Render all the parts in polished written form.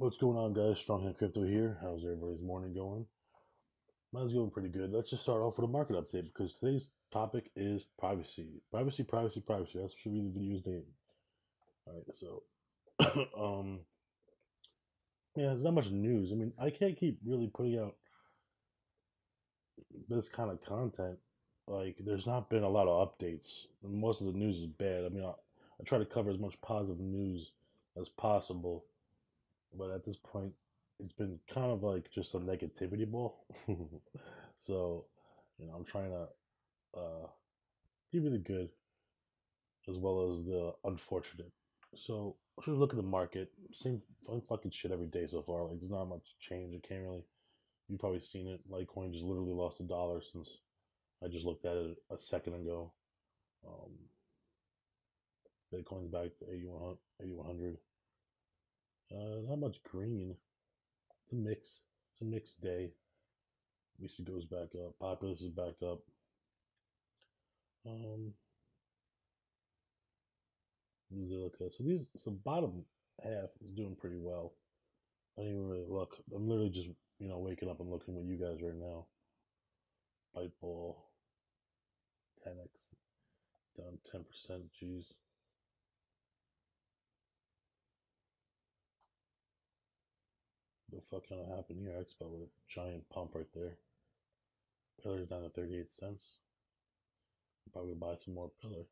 What's going on, guys? Stronghand Crypto here. How's everybody's morning going? Mine's going pretty good. Let's just start off with a market update because today's topic is privacy. Privacy, privacy, privacy. That should be the video's name. All right, so, yeah, there's not much news. I mean, I can't keep really putting out this kind of content. Like, there's not been a lot of updates. Most of the news is bad. I mean, I try to cover as much positive news as possible, but at this point, it's been kind of like just a negativity ball. So, I'm trying to give you the good as well as the unfortunate. So, if you look at the market, same fucking shit every day so far. Like, there's not much change. It can't really. You've probably seen it. Litecoin just literally lost $1 since I just looked at it a second ago. Um, Bitcoin's back to 8,100. Not much green. It's a mix. It's a mixed day. At least it goes back up. Populous is back up. Um, Zilliqa. So bottom half is doing pretty well. I didn't even really look. I'm literally just waking up and looking with you guys right now. Byteball, 10x down 10%. Jeez, the fuck kind of happened here? Expo with a giant pump right there. Pillar's down to 38 cents. Probably buy some more pillar.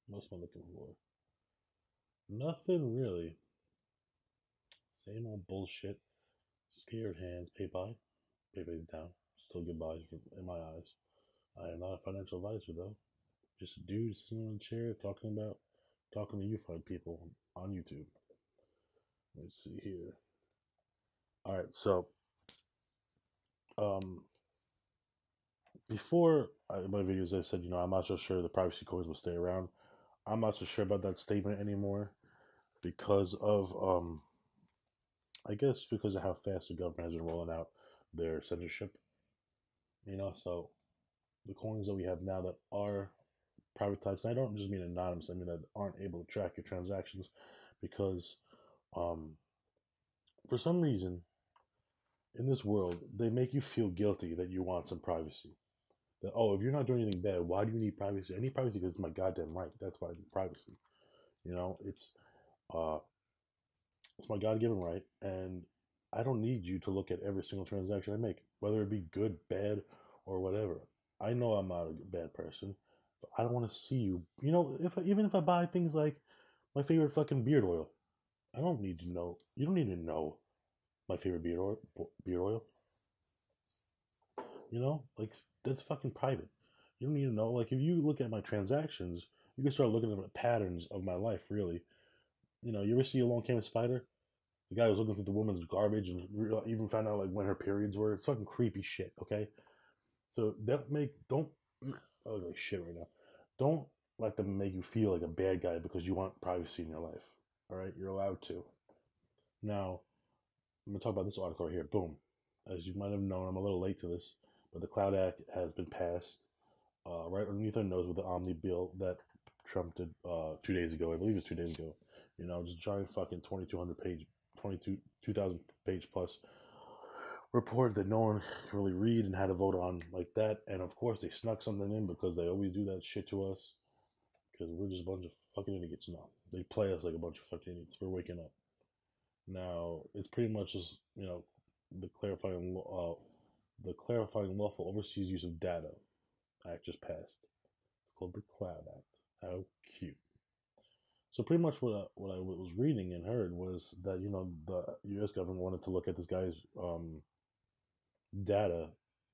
What's am I looking for? Nothing really. Same old bullshit. Scared hands. PayPal. PayPal's down. Still good buys in my eyes. I am not a financial advisor though. Just a dude sitting on a chair talking to you fine people on YouTube. Let's see here. All right, so um, before my videos, I said I'm not so sure the privacy coins will stay around. I'm not so sure about that statement anymore because of I guess because of how fast the government has been rolling out their censorship. So the coins that we have now that are privatized, and I don't just mean anonymous, I mean that aren't able to track your transactions because um, for some reason in this world they make you feel guilty that you want some privacy. That, oh, if you're not doing anything bad, why do you need privacy? I need privacy because it's my goddamn right. That's why I need privacy. You know, it's uh, it's my God given right, and I don't need you to look at every single transaction I make, whether it be good, bad, or whatever. I know I'm not a bad person, but I don't want to see you. Even if I buy things like my favorite fucking beard oil, I don't need to know. You don't need to know my favorite beard oil. Beard oil. Like that's fucking private. You don't need to know. Like if you look at my transactions, you can start looking at the patterns of my life. Really, you ever see Along Came a Spider? The guy was looking through the woman's garbage and even found out like when her periods were. It's fucking creepy shit. Okay, so don't oh like shit right now. Don't let them make you feel like a bad guy because you want privacy in your life. All right, you're allowed to. Now I'm gonna talk about this article right here. Boom. As you might have known, I'm a little late to this, but the Cloud Act has been passed right underneath our nose with the Omni bill that Trump did 2 days ago. I believe it's 2 days ago. Just giant fucking 2,200 page, 2,000 page plus report that no one can really read and had to vote on like that. And of course, they snuck something in because they always do that shit to us because we're just a bunch of fucking idiots now. They play us like a bunch of fucking idiots. We're waking up. Now, it's pretty much just, the the clarifying lawful overseas use of data act just passed. It's called the Cloud Act. How cute. So pretty much what I was reading and heard was that the U.S. government wanted to look at this guy's data,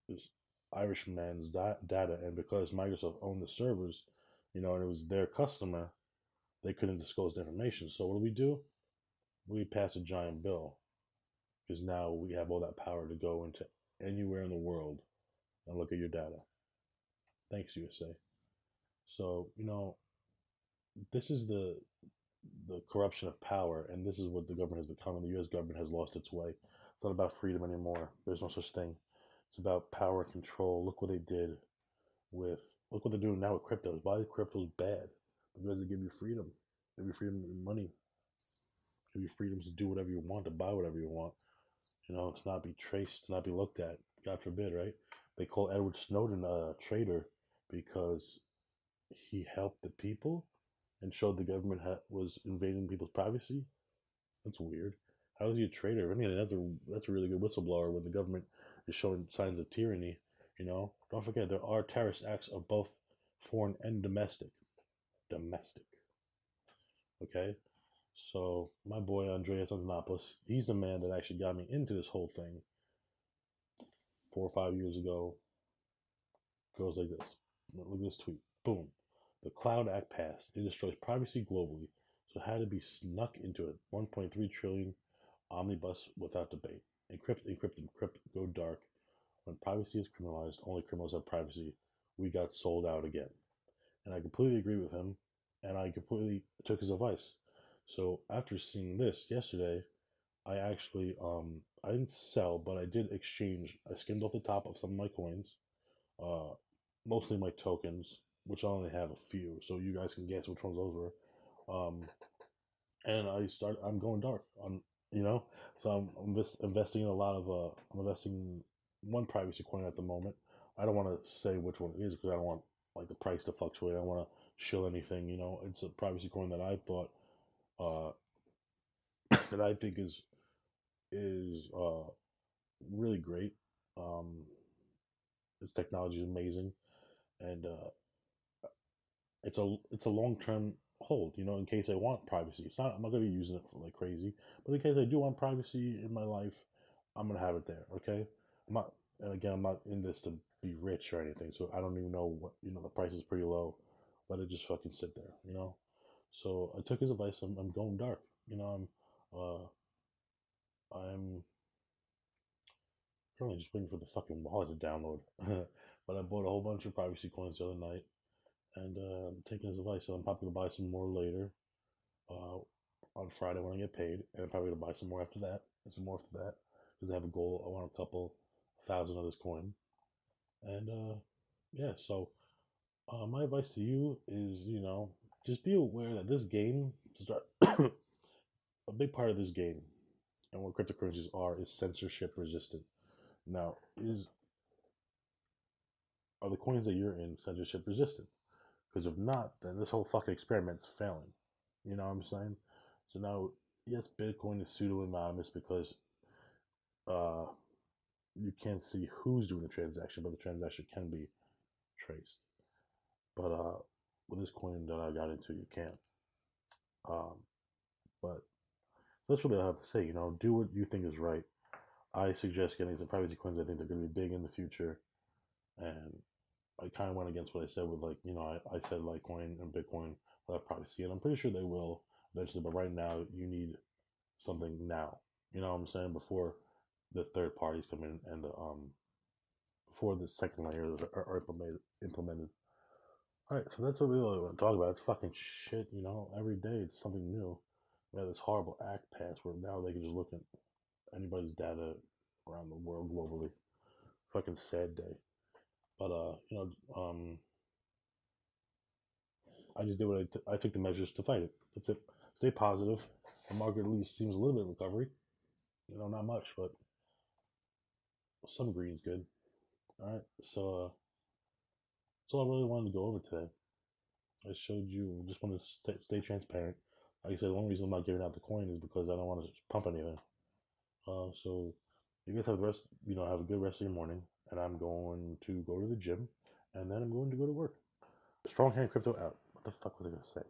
this Irish man's data, and because Microsoft owned the servers, and it was their customer, they couldn't disclose the information. So what do we do? We pass a giant bill because now we have all that power to go into anywhere in the world and look at your data. Thanks, USA. So this is the corruption of power, and this is what the government has become. And the U.S. government has lost its way. It's not about freedom anymore. There's no such thing. It's about power and control. Look what they did with. Look what they're doing now with cryptos. Why crypto's bad? Because they give you freedom. Give you freedom in money. Give you freedom to do whatever you want, to buy whatever you want. To not be traced, to not be looked at. God forbid, right? They call Edward Snowden a traitor because he helped the people and showed the government was invading people's privacy. That's weird. How is he a traitor? I mean, that's a really good whistleblower when the government is showing signs of tyranny. Don't forget there are terrorist acts of both foreign and domestic. Domestic. Okay, so my boy Andreas Antonopoulos, he's the man that actually got me into this whole thing 4 or 5 years ago. Goes like this. Look at this tweet. Boom. The Cloud Act passed. It destroys privacy globally, so it had to be snuck into a 1.3 trillion omnibus without debate. Encrypt, encrypt, encrypt, go dark. When privacy is criminalized, only criminals have privacy. We got sold out again. And I completely agree with him, and I completely took his advice. So after seeing this yesterday, I actually I didn't sell, but I did exchange. I skimmed off the top of some of my coins, uh, mostly my tokens, which I only have a few, so you guys can guess which ones those were. Um, and I'm going dark on, so I'm investing in a lot of. I'm investing in one privacy coin at the moment. I don't want to say which one it is because I don't want like the price to fluctuate. I don't want to shill anything. It's a privacy coin that I thought uh, that I think is really great. Um, its technology is amazing, and it's a long term hold. In case I want privacy. I'm not gonna be using it for like crazy, but in case I do want privacy in my life, I'm gonna have it there. Okay, I'm not. And again, I'm not in this to be rich or anything, so I don't even know what the price is pretty low. Let it just fucking sit there. So I took his advice. I'm going dark. I'm currently just waiting for the fucking wallet to download. But I bought a whole bunch of privacy coins the other night, and I'm taking his advice. So I'm probably gonna buy some more later, uh, on Friday when I get paid, and I'm probably gonna buy some more after that, and some more after that, because I have a goal. I want a couple thousand of this coin, and yeah. So my advice to you is, just be aware that this game, to start, a big part of this game, and what cryptocurrencies are, is censorship resistant. Now, are the coins that you're in censorship resistant? Because if not, then this whole fucking experiment's failing. You know what I'm saying? So now, yes, Bitcoin is pseudo anonymous because uh, you can't see who's doing the transaction, but the transaction can be traced. But with this coin that I got into, you can't. Um, but that's really all I have to say. Do what you think is right. I suggest getting some privacy coins. I think they're going to be big in the future, and I kind of went against what I said with I said Litecoin and Bitcoin will have privacy, and I'm pretty sure they will eventually. But right now, you need something now. You know what I'm saying? Before the third parties come in and before the second layers are implemented. All right, so that's what we really want to talk about. It's fucking shit. Every day it's something new. We have this horrible act passed where now they can just look at anybody's data around the world globally. Fucking sad day. But I just did what I took the measures to fight it. That's it. Stay positive. The market at least seems a little bit of recovery. Not much, but some green's good. All right, so that's all I really wanted to go over today. I showed you. Just want to stay transparent. Like I said, the only reason I'm not giving out the coin is because I don't want to pump anything. So you guys have the rest. Have a good rest of your morning, and I'm going to go to the gym, and then I'm going to go to work. Strong Hand Crypto out. What the fuck was I gonna say?